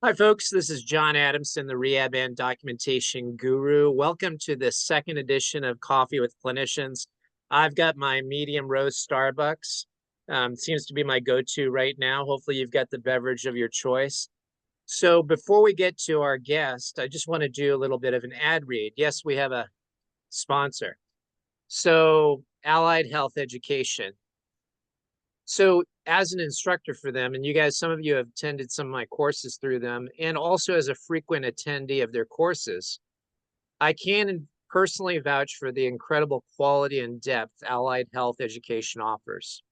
Hi, folks. This is John Adamson, the Rehab and Documentation Guru. Welcome to the second edition of Coffee with Clinicians. I've got my medium roast Starbucks. Seems to be my go-to right now. Hopefully, you've got the beverage of your choice. So before we get to our guest, I just want to do a little bit of an ad read. Yes, we have a sponsor. So Allied Health Education. So as an instructor for them, and you guys, some of you have attended some of my courses through them, and also as a frequent attendee of their courses, I can personally vouch for the incredible quality and depth Allied Health Education offers.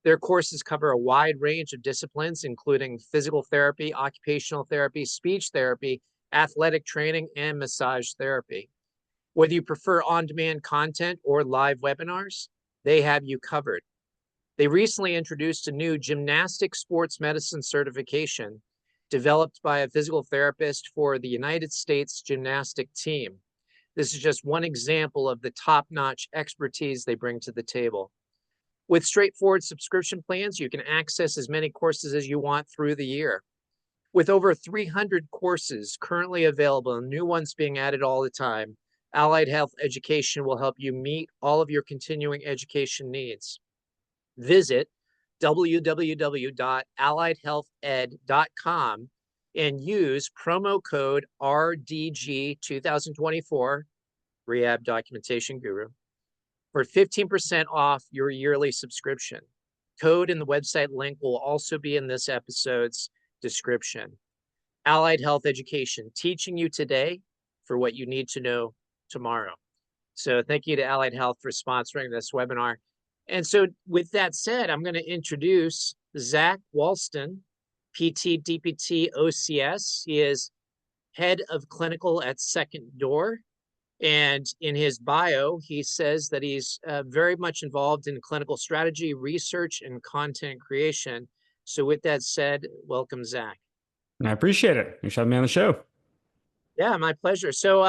Their courses cover a wide range of disciplines, including physical therapy, occupational therapy, speech therapy, athletic training, and massage therapy. Whether you prefer on-demand content or live webinars, they have you covered. They recently introduced a new gymnastic sports medicine certification developed by a physical therapist for the United States gymnastic team. This is just one example of the top-notch expertise they bring to the table. With straightforward subscription plans, you can access as many courses as you want through the year. With over 300 courses currently available and new ones being added all the time, Allied Health Education will help you meet all of your continuing education needs. Visit www.alliedhealthed.com and use promo code RDG2024, Rehab Documentation Guru, for 15% off your yearly subscription. Code and the website link will also be in this episode's description. Allied Health Education, teaching you today for what you need to know tomorrow. So thank you to Allied Health for sponsoring this webinar. And so with that said, I'm going to introduce Zach Walston, PT, DPT, OCS. He is head of clinical at Second Door. And in his bio, he says that he's very much involved in clinical strategy, research, and content creation. So with that said, welcome, Zach. I appreciate it. You having me on the show. Yeah, my pleasure. So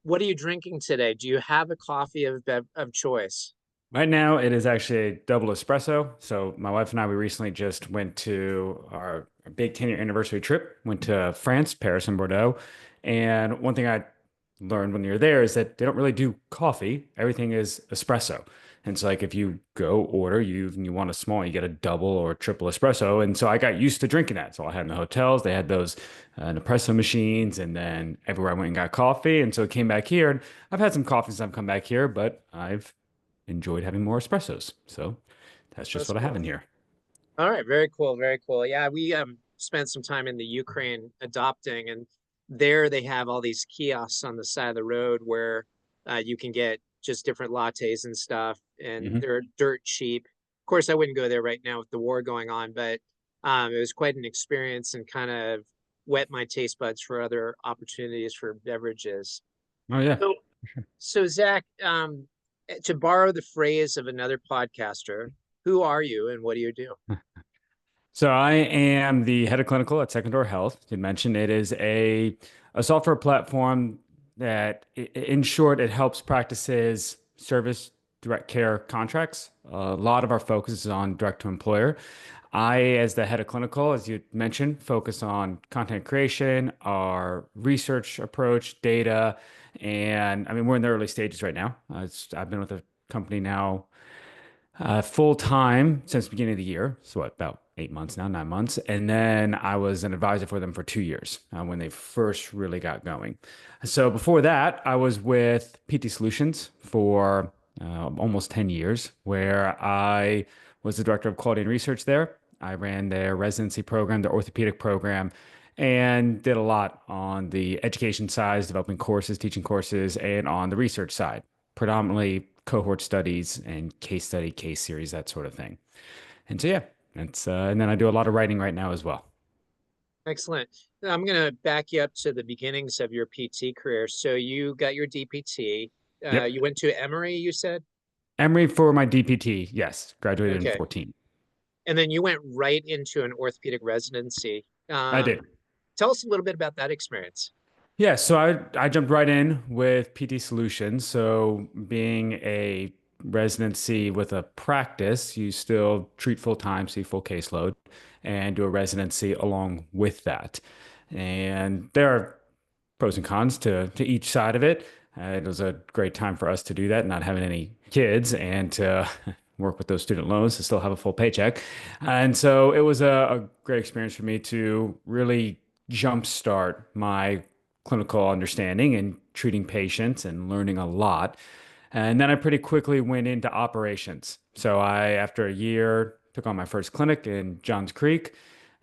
what are you drinking today? Do you have a coffee of choice? Right now, it is actually a double espresso. So my wife and I, we recently just went to our big 10-year anniversary trip, went to France, Paris, and Bordeaux. And one thing I learned when you're there is that they don't really do coffee. Everything is espresso. And so like if you go order, you want a small, you get a double or triple espresso. And so I got used to drinking that. So I had in the hotels, they had those Nespresso machines, and then everywhere I went and got coffee. And so I came back here, and I've had some coffees since I've come back here, but I've enjoyed having more espressos. So that's just That's what I have cool. in here. All right, very cool, very cool. Yeah, we spent some time in the Ukraine adopting, and there they have all these kiosks on the side of the road where you can get just different lattes and stuff, and Hmm. they're dirt cheap. Of course, I wouldn't go there right now with the war going on, but it was quite an experience and kind of whet my taste buds for other opportunities for beverages. Oh yeah. So, so Zach, to borrow the phrase of another podcaster, who are you and what do you do? So I am the head of clinical at Second Door Health. You mentioned it is a software platform that, in short, it helps practices service direct care contracts. A lot of our focus is on direct to employer. I, as the head of clinical, as you mentioned, focus on content creation, our research approach, data, and I mean we're in the early stages right now. I've been with the company now full time since the beginning of the year. So what, about 8 months now, 9 months. And then I was an advisor for them for 2 years when they first really got going. So before that, I was with PT Solutions for almost 10 years, where I was the director of quality and research there. I ran their residency program, their orthopedic program, and did a lot on the education side, developing courses, teaching courses, and on the research side, predominantly cohort studies and case study, case series, that sort of thing. And so, yeah, that's, and then I do a lot of writing right now as well. Excellent. Now, I'm going to back you up to the beginnings of your PT career. So you got your DPT. Yep. You went to Emory, you said? Emory for my DPT. Yes. Graduated in Okay. 14. And then you went right into an orthopedic residency. I did. Tell us a little bit about that experience. Yeah, so I jumped right in with PT Solutions. So being a residency with a practice, you still treat full time, see full caseload, and do a residency along with that. And there are pros and cons to each side of it. It was a great time for us to do that, not having any kids and to work with those student loans to still have a full paycheck. And so it was a great experience for me to really jumpstart my clinical understanding and treating patients and learning a lot. And then I pretty quickly went into operations. So after a year, took on my first clinic in Johns Creek,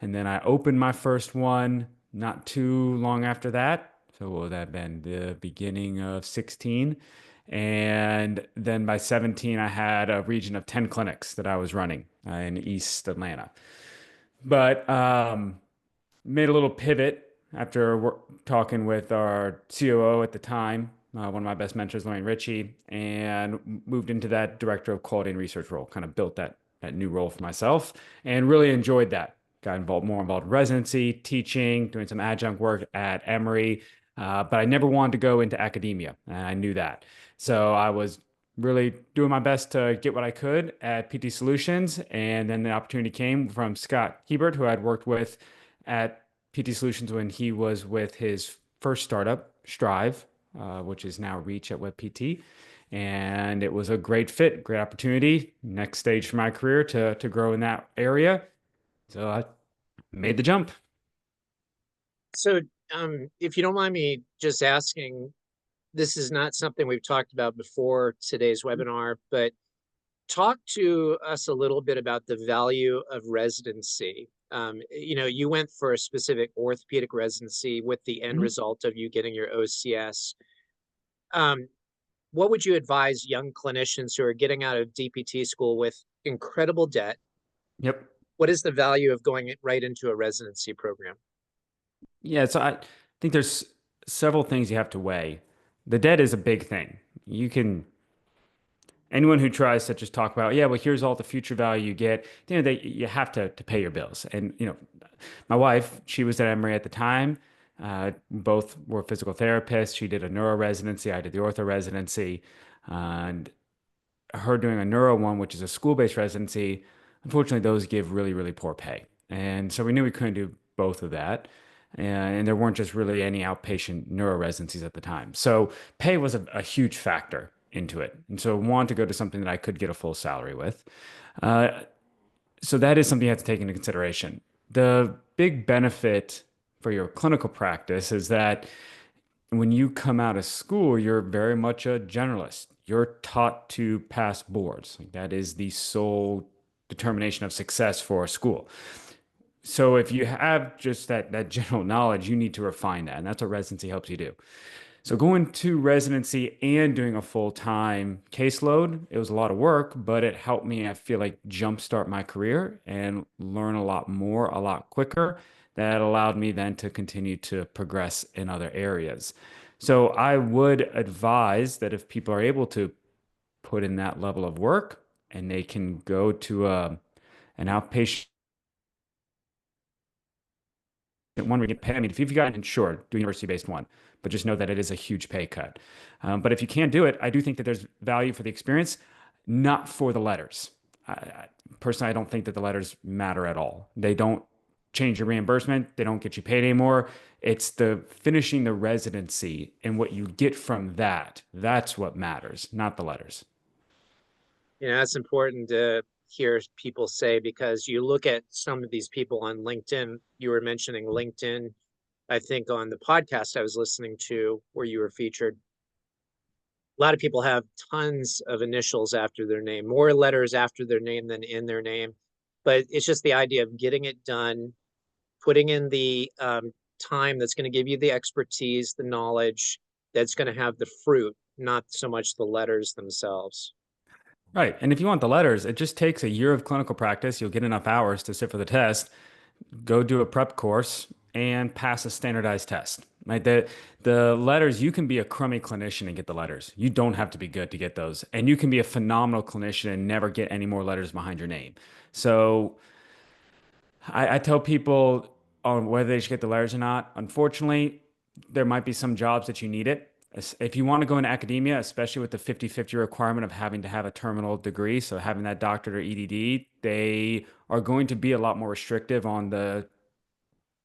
and then I opened my first one not too long after that. So what would that have been? The beginning of 16. And then by 17, I had a region of 10 clinics that I was running in East Atlanta. But made a little pivot after talking with our COO at the time, one of my best mentors, Lorraine Ritchie, and moved into that director of quality and research role. Kind of built that new role for myself, and really enjoyed that. Got more involved in residency, teaching, doing some adjunct work at Emory, but I never wanted to go into academia, and I knew that. So I was really doing my best to get what I could at PT Solutions, and then the opportunity came from Scott Hebert, who I'd worked with at PT Solutions when he was with his first startup, Strive, which is now Reach at WebPT. And it was a great fit, great opportunity, next stage for my career to grow in that area. So I made the jump. So, if you don't mind me just asking, this is not something we've talked about before today's webinar, but talk to us a little bit about the value of residency. You went for a specific orthopedic residency with the end Mhm. result of you getting your OCS. Um, what would you advise young clinicians who are getting out of DPT school with incredible debt? Yep. What is the value of going right into a residency program? Yeah, so I think there's several things you have to weigh. The debt is a big thing. You can anyone who tries to just talk about, yeah, well, here's all the future value you get, you have to pay your bills. And, my wife, she was at Emory at the time. Both were physical therapists. She did a neuro residency. I did the ortho residency. And her doing a neuro one, which is a school-based residency, unfortunately, those give really, really poor pay. And so we knew we couldn't do both of that. And there weren't just really any outpatient neuro residencies at the time. So pay was a huge factor into it. And so I wanted to go to something that I could get a full salary with. Uh, so that is something you have to take into consideration. The big benefit for your clinical practice is that when you come out of school, you're very much a generalist. You're taught to pass boards. Like, that is the sole determination of success for a school. So if you have just that general knowledge, you need to refine that, and that's what residency helps you do. So going to residency and doing a full-time caseload, it was a lot of work, but it helped me, I feel like, jumpstart my career and learn a lot more, a lot quicker. That allowed me then to continue to progress in other areas. So I would advise that if people are able to put in that level of work and they can go to an outpatient one where you get paid. I mean, if you've got insured, do a university-based one, but just know that it is a huge pay cut. But if you can't do it, I do think that there's value for the experience, not for the letters. Personally, I don't think that the letters matter at all. They don't change your reimbursement. They don't get you paid anymore. It's the finishing the residency and what you get from that. That's what matters, not the letters. That's important to hear people say because you look at some of these people on LinkedIn. You were mentioning LinkedIn, I think, on the podcast I was listening to where you were featured. A lot of people have tons of initials after their name, more letters after their name than in their name. But it's just the idea of getting it done, putting in the time that's going to give you the expertise, the knowledge that's going to have the fruit, not so much the letters themselves. Right. And if you want the letters, it just takes a year of clinical practice. You'll get enough hours to sit for the test, go do a prep course, and pass a standardized test. Right. The letters, you can be a crummy clinician and get the letters. You don't have to be good to get those. And you can be a phenomenal clinician and never get any more letters behind your name. So I tell people on whether they should get the letters or not. Unfortunately, there might be some jobs that you need it. If you want to go into academia, especially with the 50-50 requirement of having to have a terminal degree, so having that doctorate or EDD, they are going to be a lot more restrictive on the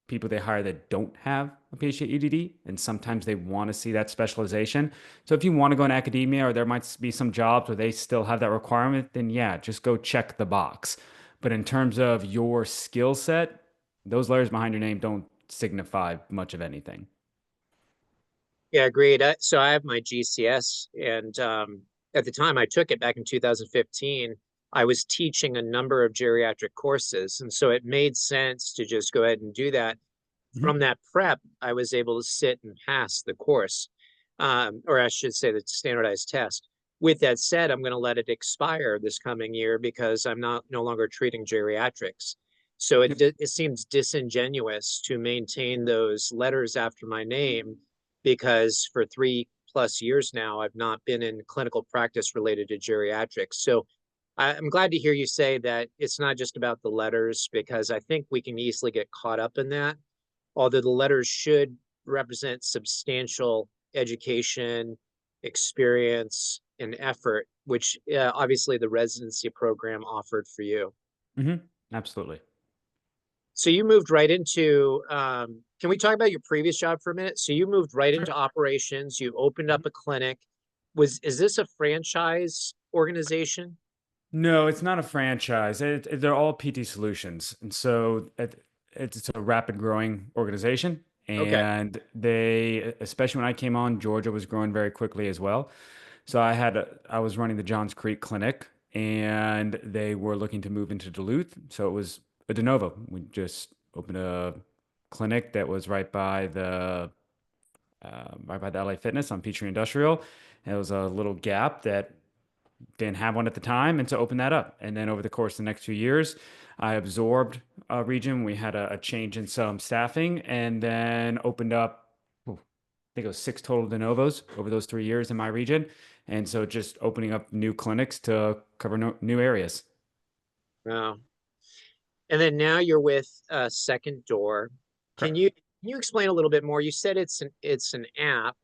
people they hire that don't have a PhD EDD, and sometimes they want to see that specialization. So if you want to go in academia, or there might be some jobs where they still have that requirement, then yeah, just go check the box. But in terms of your skill set, those letters behind your name don't signify much of anything. Yeah, agreed. So I have my GCS, and at the time I took it back in 2015, I was teaching a number of geriatric courses, and so it made sense to just go ahead and do that. From Mhm. that prep, I was able to sit and pass the course, or I should say the standardized test. With that said, I'm going to let it expire this coming year because I'm not no longer treating geriatrics. So Yep. it seems disingenuous to maintain those letters after my name because for 3+ years now, I've not been in clinical practice related to geriatrics. So I'm glad to hear you say that it's not just about the letters because I think we can easily get caught up in that, although the letters should represent substantial education, experience, and effort, which obviously the residency program offered for you. Absolutely. So you moved right into, can we talk about your previous job for a minute? So you moved right Sure. into operations, you opened up a clinic. Is this a franchise organization? No, it's not a franchise. They're all PT solutions. And so it's a rapid growing organization. Okay. And they, especially when I came on, Georgia was growing very quickly as well. So I was running the Johns Creek Clinic, and they were looking to move into Duluth. So it was a de novo. We just opened a clinic that was right by the LA Fitness on Peachtree Industrial. It was a little gap that didn't have one at the time, and to open that up. And then over the course of the next few years, I absorbed a region. We had a change in some staffing, and then opened up, I think it was 6 total de novos over those 3 years in my region. And so just opening up new clinics to cover new areas. Wow. And then now you're with Second Door. Can Correct. you explain a little bit more? You said it's an app.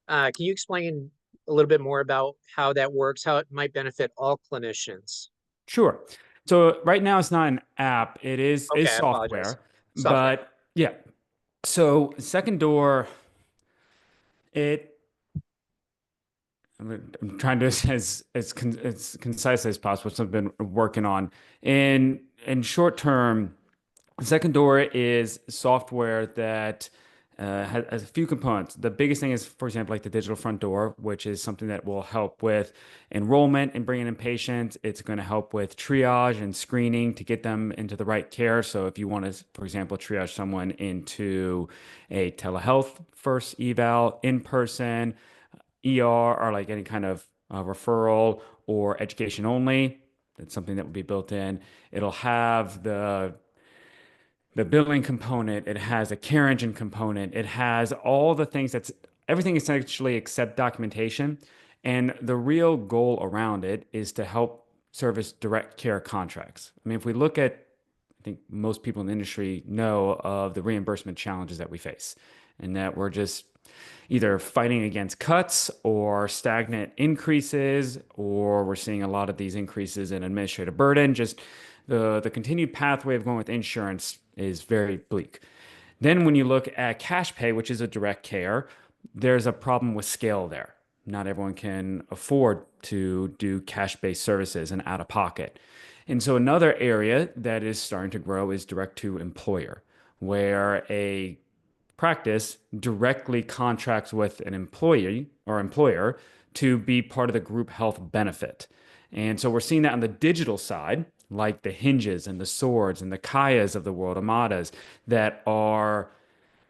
Can you explain a little bit more about how that works, how it might benefit all clinicians? Sure. So right now it's not an app, it is Okay, I apologize. software, Software. but yeah. So Second Door, it I'm trying to as concise as possible, which I've been working on. In short term, Second Door is software that has a few components. The biggest thing is, for example, like the digital front door, which is something that will help with enrollment and bringing in patients. It's going to help with triage and screening to get them into the right care. So if you want to, for example, triage someone into a telehealth first eval in person, ER, or like any kind of referral or education only, that's something that would be built in. It'll have the billing component, it has a care engine component, it has all the things that's everything essentially except documentation. And the real goal around it is to help service direct care contracts. I mean, if we look at, I think most people in the industry know of the reimbursement challenges that we face, and that we're just either fighting against cuts or stagnant increases, or we're seeing a lot of these increases in administrative burden. Just the continued pathway of going with insurance is very bleak. Then when you look at cash pay, which is a direct care, there's a problem with scale there. Not everyone can afford to do cash-based services and out of pocket. And so another area that is starting to grow is direct to employer, where a practice directly contracts with an employee or employer to be part of the group health benefit. And so we're seeing that on the digital side, like the Hinges and the Swords and the Kayas of the world, Amadas, that are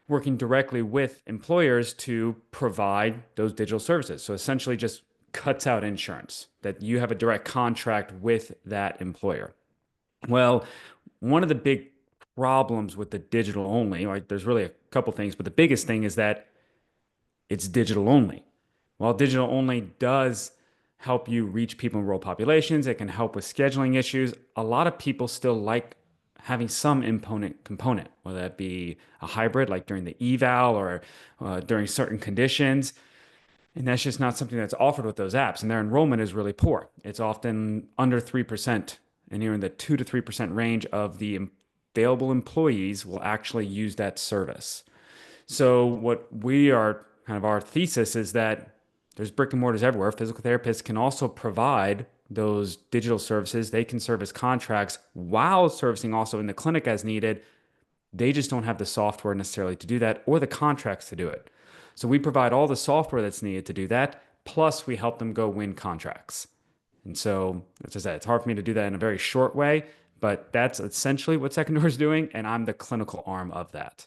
working directly with employers to provide those digital services. So essentially just cuts out insurance, that you have a direct contract with that employer. Well, one of the big problems with the digital only, right? There's really a couple things, but the biggest thing is that it's digital only. While digital only does help you reach people in rural populations, it can help with scheduling issues. A lot of people still like having some component, whether that be a hybrid, like during the eval or during certain conditions. And that's just not something that's offered with those apps. And their enrollment is really poor. It's often under 3% and you're in the 2 to 3% range of the available employees will actually use that service. So what we are kind of our thesis is that there's brick and mortars everywhere. Physical therapists can also provide those digital services. They can service contracts while servicing also in the clinic as needed. They just don't have the software necessarily to do that or the contracts to do it. So we provide all the software that's needed to do that. Plus, we help them go win contracts. And so, as I said, it's hard for me to do that in a very short way, but that's essentially what Secondor is doing. And I'm the clinical arm of that.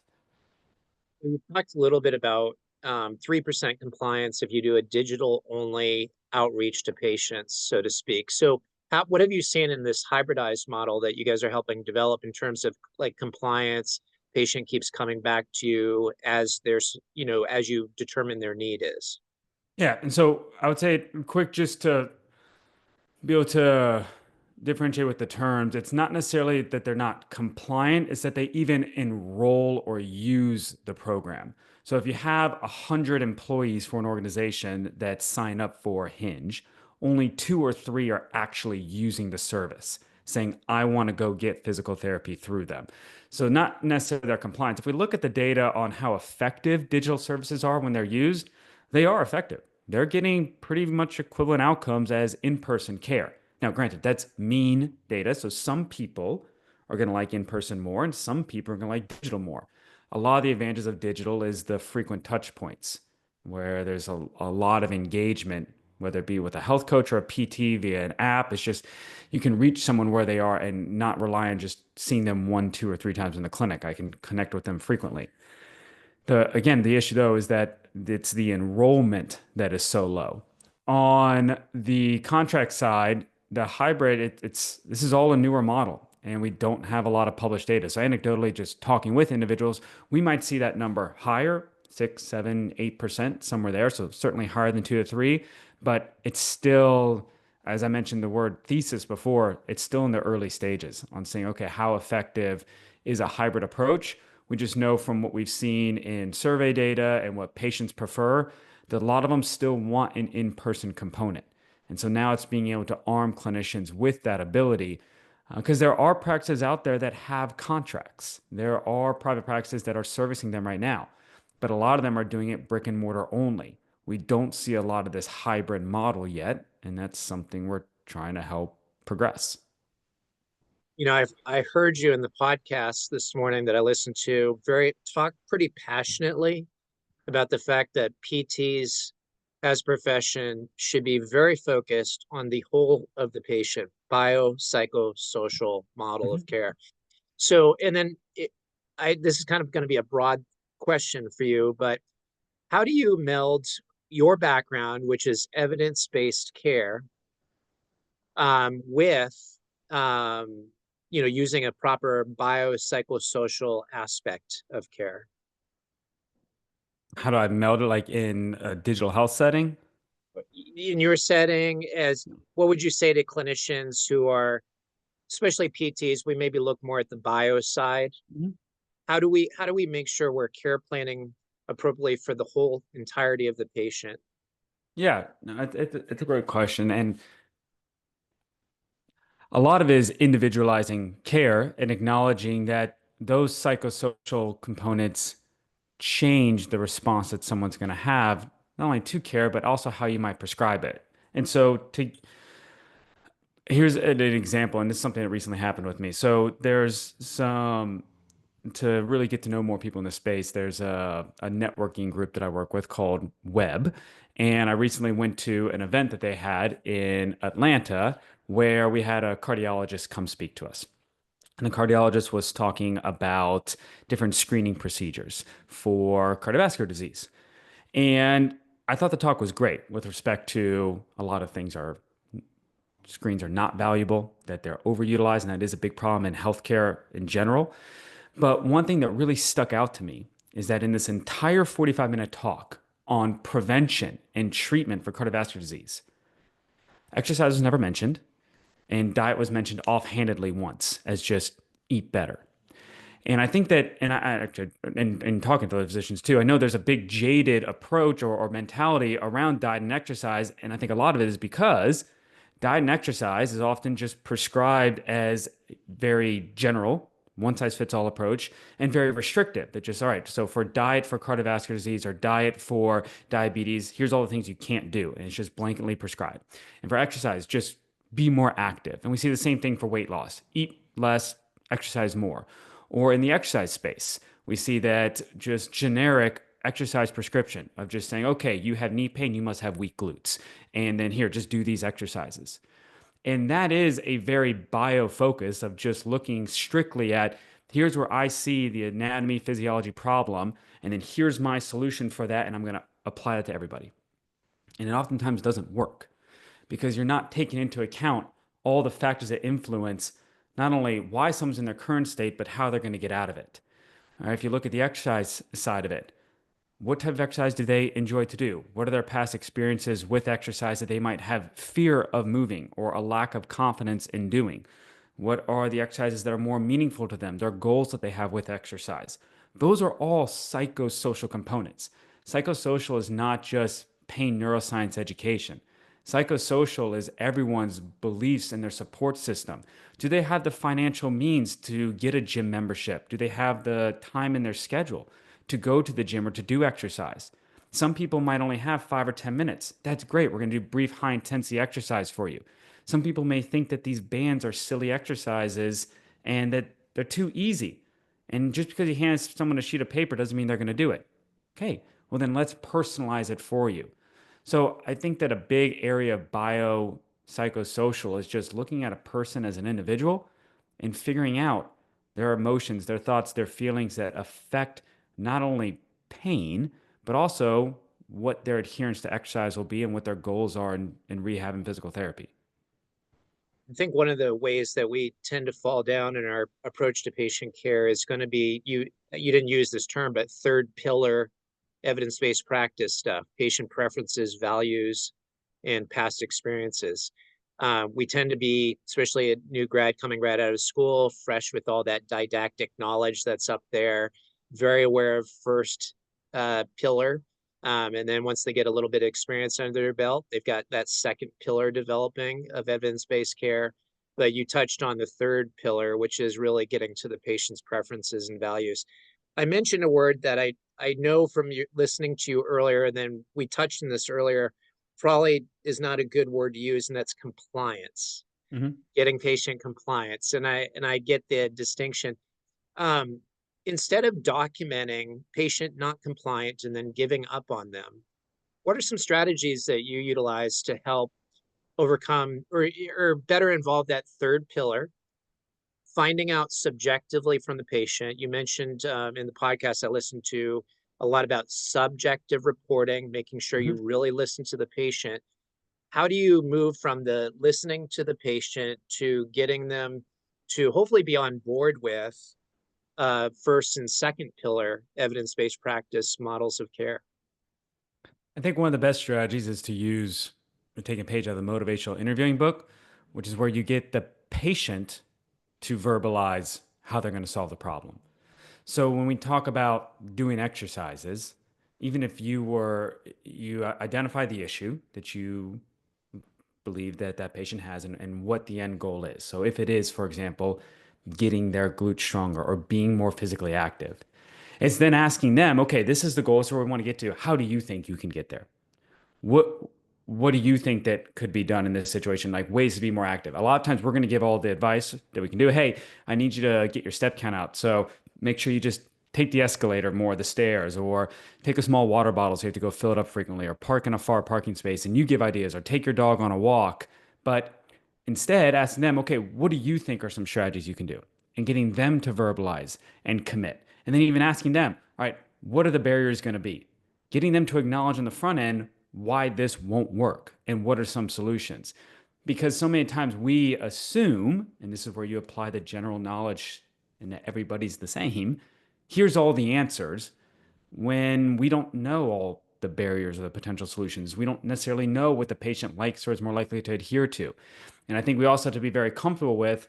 You talked a little bit about 3% compliance if you do a digital only outreach to patients, so to speak. So what have you seen in this hybridized model that you guys are helping develop in terms of like compliance? Patient keeps coming back to you as there's, as you determine their need is. Yeah. And so I would say quick just to be able to differentiate with the terms, it's not necessarily that they're not compliant, it's that they even enroll or use the program. So if you have 100 employees for an organization that sign up for Hinge, only two or three are actually using the service, saying, I want to go get physical therapy through them. So not necessarily their compliance. If we look at the data on how effective digital services are when they're used, they are effective. They're getting pretty much equivalent outcomes as in-person care. Now, granted, that's mean data. So some people are going to like in-person more and some people are going to like digital more. A lot of the advantages of digital is the frequent touch points where there's a lot of engagement, whether it be with a health coach or a PT via an app. It's just you can reach someone where they are and not rely on just seeing them one, two, or three times in the clinic. I can connect with them frequently. The issue though is that it's the enrollment that is so low. On the contract side, the hybrid, this is all a newer model, and we don't have a lot of published data. So anecdotally, just talking with individuals, we might see that number higher, 6, 7, 8%, somewhere there. So certainly higher than 2 to 3, but it's still, as I mentioned the word thesis before, it's still in the early stages on saying, okay, how effective is a hybrid approach? We just know from what we've seen in survey data and what patients prefer that a lot of them still want an in-person component. And so now it's being able to arm clinicians with that ability because there are practices out there that have contracts. There are private practices that are servicing them right now, but a lot of them are doing it brick and mortar only. We don't see a lot of this hybrid model yet, and that's something we're trying to help progress. I heard you in the podcast this morning that I listened to talk pretty passionately about the fact that PTs as profession should be very focused on the whole of the patient, biopsychosocial model of Mhm. care. So, and then this is kind of going to be a broad question for you, but how do you meld your background, which is evidence-based care, with using a proper biopsychosocial aspect of care? How do I meld it like in a digital health setting? In your setting, as what would you say to clinicians who are, especially PTs, we maybe look more at the bio side. Mhm. How do we make sure we're care planning appropriately for the whole entirety of the patient? Yeah, no, it's a great question. And a lot of it is individualizing care and acknowledging that those psychosocial components change the response that someone's going to have, not only to care, but also how you might prescribe it. And so here's an example, and this is something that recently happened with me. So there's some to really get to know more people in this space, there's a networking group that I work with called Web. And I recently went to an event that they had in Atlanta where we had a cardiologist come speak to us. And the cardiologist was talking about different screening procedures for cardiovascular disease. And I thought the talk was great with respect to a lot of things are screens are not valuable, that they're overutilized, and that is a big problem in healthcare in general. But one thing that really stuck out to me is that in this entire 45-minute talk on prevention and treatment for cardiovascular disease, exercise was never mentioned, and diet was mentioned offhandedly once as just eat better. And I think that, and I actually, and talking to the physicians too, I know there's a big jaded approach or mentality around diet and exercise. And I think a lot of it is because diet and exercise is often just prescribed as very general, one size fits all approach, and very restrictive. That just, all right, so for diet for cardiovascular disease or diet for diabetes, here's all the things you can't do. And it's just blanketly prescribed. And for exercise, just be more active. And we see the same thing for weight loss: eat less, exercise more. Or in the exercise space, we see that just generic exercise prescription of just saying, okay, you have knee pain, you must have weak glutes. And then here, just do these exercises. And that is a very bio focus of just looking strictly at here's where I see the anatomy, physiology problem, and then here's my solution for that, and I'm going to apply it to everybody. And it oftentimes doesn't work because you're not taking into account all the factors that influence not only why someone's in their current state, but how they're going to get out of it. All right, if you look at the exercise side of it, what type of exercise do they enjoy to do? What are their past experiences with exercise that they might have fear of moving or a lack of confidence in doing? What are the exercises that are more meaningful to them, their goals that they have with exercise? Those are all psychosocial components. Psychosocial is not just pain neuroscience education. Psychosocial is everyone's beliefs and their support system. Do they have the financial means to get a gym membership? Do they have the time in their schedule to go to the gym or to do exercise? Some people might only have 5 or 10 minutes. That's great. We're going to do brief high intensity exercise for you. Some people may think that these bands are silly exercises and that they're too easy. And just because you hand someone a sheet of paper doesn't mean they're going to do it. Okay, well, then let's personalize it for you. So I think that a big area of biopsychosocial is just looking at a person as an individual and figuring out their emotions, their thoughts, their feelings that affect not only pain, but also what their adherence to exercise will be and what their goals are in rehab and physical therapy. I think one of the ways that we tend to fall down in our approach to patient care is going to be you didn't use this term, but third pillar evidence-based practice stuff, patient preferences, values, and past experiences. We tend to be, especially a new grad coming right out of school, fresh with all that didactic knowledge that's up there, very aware of first pillar. And then once they get a little bit of experience under their belt, they've got that second pillar developing of evidence-based care. But you touched on the third pillar, which is really getting to the patient's preferences and values. I mentioned a word that I know from you listening to you earlier, and then we touched on this earlier, probably is not a good word to use, and that's compliance, Mm-hmm. getting patient compliance. And I get the distinction. Um, Instead of documenting patient not compliant and then giving up on them, what are some strategies that you utilize to help overcome or better involve that third pillar, finding out subjectively from the patient? You mentioned in the podcast I listened to a lot about subjective reporting, making sure Mm-hmm. you really listen to the patient. How do you move from the listening to the patient to getting them to hopefully be on board with first and second pillar evidence-based practice models of care? I think one of the best strategies is to use, take a page out of the motivational interviewing book, which is where you get the patient to verbalize how they're going to solve the problem. So when we talk about doing exercises, even if you identify the issue that you believe that that patient has and what the end goal is. So if it is, for example, getting their glutes stronger or being more physically active, it's then asking them, okay, this is the goal, so we want to get to. How do you think you can get there? What what do you think that could be done in this situation? Like ways to be more active. A lot of times we're going to give all the advice that we can do. Hey, I need you to get your step count out. So make sure you just take the escalator more, the stairs, or take a small water bottle so you have to go fill it up frequently, or park in a far parking space and you give ideas, or take your dog on a walk. But instead, asking them, okay, what do you think are some strategies you can do? And getting them to verbalize and commit. And then even asking them, all right, what are the barriers going to be? Getting them to acknowledge on the front end why this won't work and what are some solutions. Because so many times we assume, and this is where you apply the general knowledge and that everybody's the same, here's all the answers when we don't know all the barriers or the potential solutions. We don't necessarily know what the patient likes or is more likely to adhere to. And I think we also have to be very comfortable with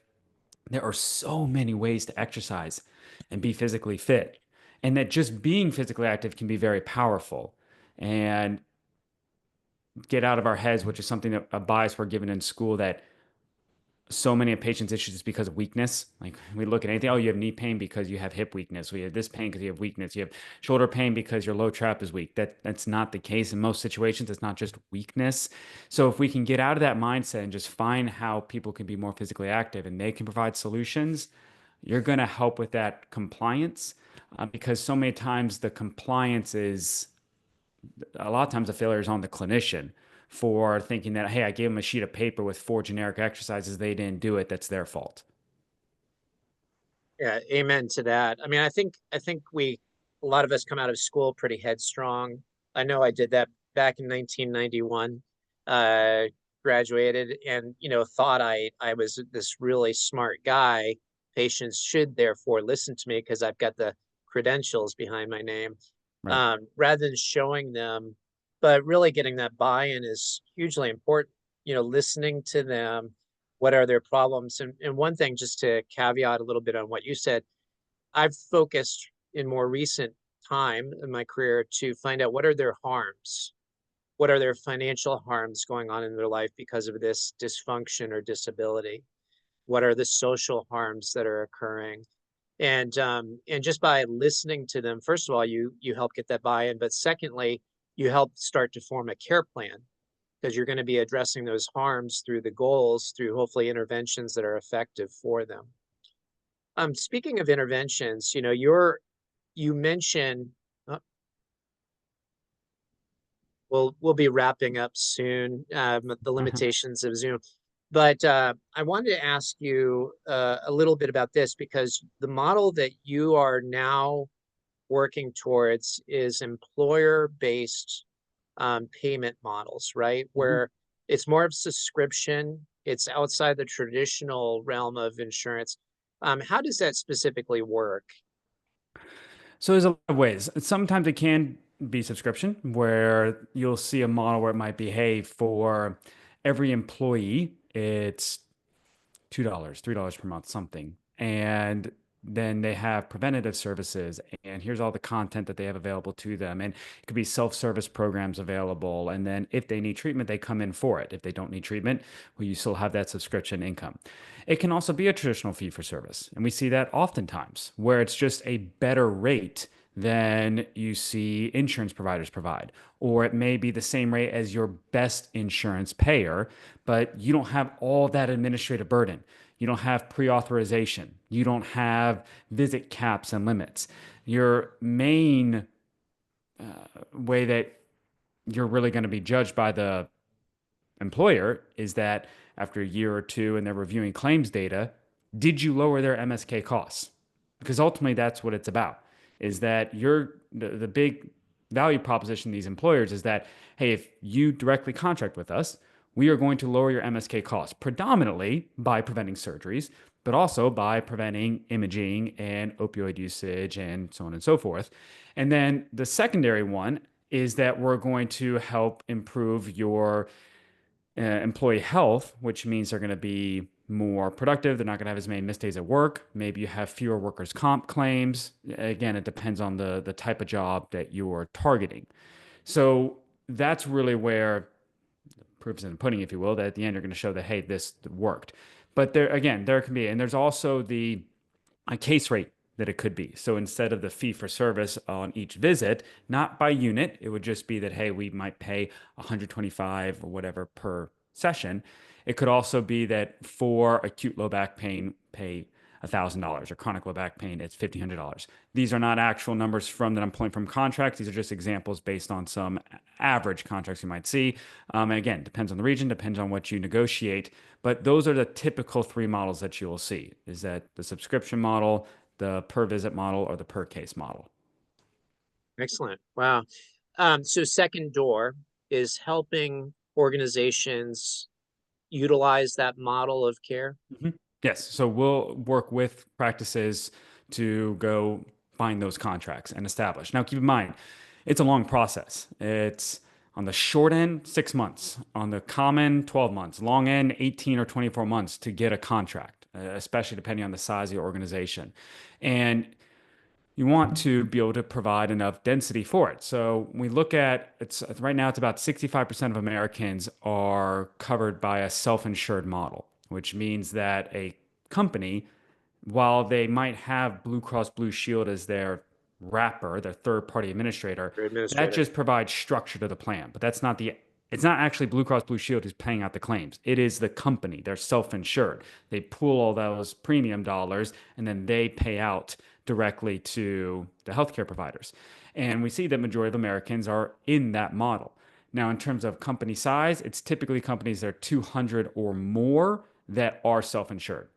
there are so many ways to exercise and be physically fit, and that just being physically active can be very powerful. And get out of our heads, which is something that a bias we're given in school that so many of patients' issues is because of weakness. Like we look at anything, oh, you have knee pain because you have hip weakness. We have this pain because you have weakness. You have shoulder pain because your low trap is weak. That's not the case in most situations. It's not just weakness. So if we can get out of that mindset and just find how people can be more physically active and they can provide solutions, you're going to help with that compliance because so many times the compliance is a lot of times the failure is on the clinician for thinking that, hey, I gave them a sheet of paper with four generic exercises. They didn't do it. That's their fault. Yeah, amen to that. I mean, I think a lot of us come out of school pretty headstrong. I know I did that back in 1991. Uh, Graduated and thought I was this really smart guy. Patients should therefore listen to me because I've got the credentials behind my name. Right. Rather than showing them, but really getting that buy-in is hugely important. Listening to them, what are their problems? And one thing, just to caveat a little bit on what you said, I've focused in more recent time in my career to find out what are their harms, what are their financial harms going on in their life because of this dysfunction or disability, what are the social harms that are occurring, and just by listening to them, first of all, you help get that buy-in, but secondly, you help start to form a care plan because you're going to be addressing those harms through the goals, through hopefully interventions that are effective for them. Speaking of interventions, you mentioned we'll be wrapping up soon, the limitations of Zoom. But I wanted to ask you a little bit about this because the model that you are now working towards is employer-based payment models, right? Mhm. Where it's more of subscription, it's outside the traditional realm of insurance. How does that specifically work? So there's a lot of ways. Sometimes it can be subscription where you'll see a model where it might be, hey, for every employee, it's $2, $3 per month, something. And then they have preventative services, and here's all the content that they have available to them. And it could be self-service programs available. And then if they need treatment, they come in for it. If they don't need treatment, well, you still have that subscription income. It can also be a traditional fee for service. And we see that oftentimes where it's just a better rate than you see insurance providers provide. Or it may be the same rate as your best insurance payer, but you don't have all that administrative burden. You don't have pre authorization. You don't have visit caps and limits. Your main way that you're really going to be judged by the employer is that after a year or two and they're reviewing claims data, did you lower their MSK costs? Because ultimately that's what it's about. Is that the big value proposition of these employers is that, hey, if you directly contract with us, we are going to lower your MSK costs predominantly by preventing surgeries, but also by preventing imaging and opioid usage and so on and so forth. And then the secondary one is that we're going to help improve your employee health, which means they're going to be more productive. They're not going to have as many missed days at work. Maybe you have fewer workers' comp claims. Again, it depends on the type of job that you're targeting. So that's really where proof is in the pudding, if you will, that at the end you're going to show that, hey, this worked. But there, again, there can be, and there's also the a case rate that it could be. So instead of the fee for service on each visit, not by unit, it would just be that, hey, we might pay 125 or whatever per session. It could also be that for acute low back pain, pay $1,000 or chronic low back pain, it's $1,500. These are not actual numbers from that I'm pulling from contracts. These are just examples based on some average contracts you might see. And again, depends on the region, depends on what you negotiate. But those are the typical three models that you will see, is that the subscription model, the per visit model, or the per case model. Excellent. Wow. So Second Door is helping organizations utilize that model of care. Mhm. Yes. So we'll work with practices to go find those contracts and establish. Now, keep in mind, it's a long process. It's on the short end, 6 months, on the common, 12 months, long end, 18 or 24 months to get a contract, especially depending on the size of your organization. And you want to be able to provide enough density for it. So we look at it's right now it's about 65% of Americans are covered by a self-insured model, which means that a company, while they might have Blue Cross Blue Shield as their wrapper, their third party administrator, Or that administrator. just provides structure to the plan. But it's not actually Blue Cross Blue Shield who's paying out the claims. It is the company. They're self insured. They pool all those premium dollars and then they pay out directly to the healthcare providers. And we see that majority of Americans are in that model. Now, in terms of company size, it's typically companies that are 200 or more that are self insured,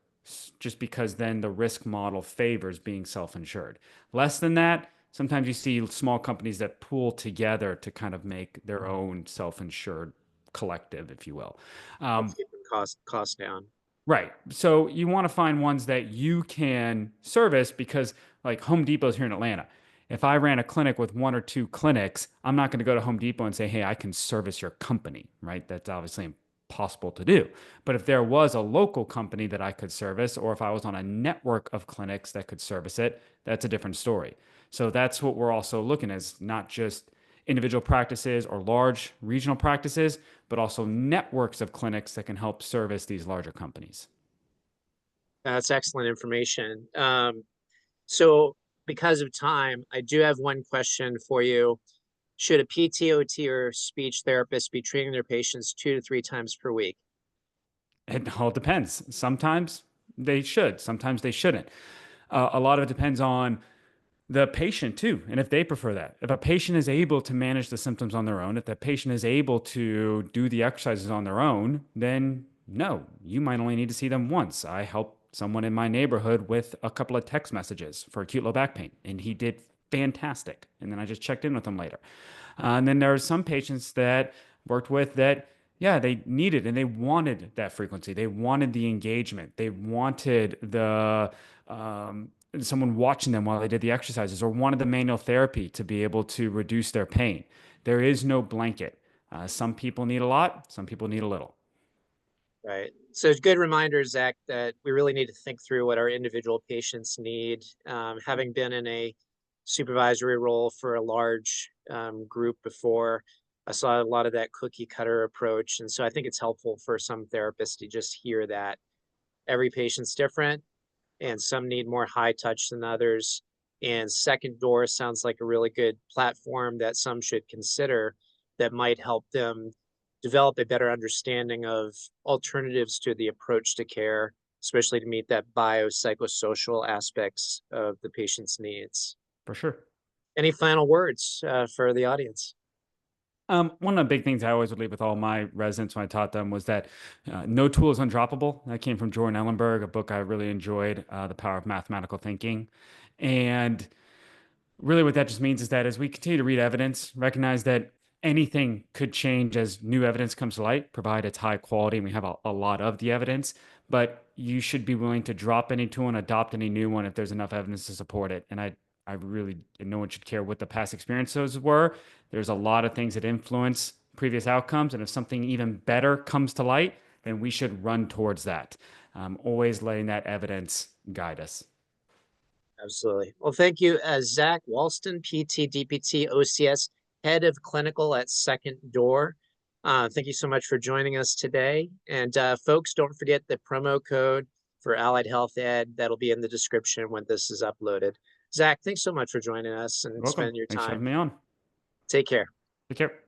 just because then the risk model favors being self insured. Less than that, sometimes you see small companies that pool together to kind of make their own self insured collective, if you will. Helps Um, keep the cost down. Right. So you want to find ones that you can service because, like Home Depot's here in Atlanta. If I ran a clinic with one or two clinics, I'm not going to go to Home Depot and say, hey, I can service your company, right? That's obviously impossible to do. But if there was a local company that I could service, or if I was on a network of clinics that could service it, that's a different story. So that's what we're also looking at, is not just individual practices or large regional practices, but also networks of clinics that can help service these larger companies. That's excellent information. So because of time, I do have one question for you. Should a PTOT or speech therapist be treating their patients 2 to 3 times per week? It all depends. Sometimes they should, sometimes they shouldn't. A lot of it depends on the patient too, and if they prefer that. If a patient is able to manage the symptoms on their own, if that patient is able to do the exercises on their own, then no, you might only need to see them once. I helped someone in my neighborhood with a couple of text messages for acute low back pain, and he did fantastic. And then I just checked in with him later. And then there are some patients that worked with that, yeah, they needed and they wanted that frequency. They wanted the engagement. They wanted the someone watching them while they did the exercises, or wanted the manual therapy to be able to reduce their pain. There is no blanket. Some people need a lot, some people need a little. Right. So it's good reminder, Zach, that we really need to think through what our individual patients need. Having been in a supervisory role for a large group before, I saw a lot of that cookie cutter approach. And so I think it's helpful for some therapists to just hear that every patient's different and some need more high touch than others. And Second Door sounds like a really good platform that some should consider that might help them develop a better understanding of alternatives to the approach to care, especially to meet that biopsychosocial aspects of the patient's needs. For sure. Any final words for the audience? One of the big things I always would leave with all my residents when I taught them was that no tool is undroppable. That came from Jordan Ellenberg, a book I really enjoyed, The Power of Mathematical Thinking. And really what that just means is that as we continue to read evidence, recognize that anything could change as new evidence comes to light, provided it's high quality and we have a lot of the evidence. But you should be willing to drop any tool and adopt any new one if there's enough evidence to support it. And I really, no one should care what the past experiences were. There's a lot of things that influence previous outcomes. And if something even better comes to light, then we should run towards that. Always letting that evidence guide us. Absolutely. Well, thank you, Zach Walston, PT, DPT, OCS, Head of Clinical at Second Door. Thank you so much for joining us today. And folks, don't forget the promo code for Allied Health Ed. That'll be in the description when this is uploaded. Zach, thanks so much for joining us You're and welcome. spending your Thanks for time. having me on. Take care. Take care.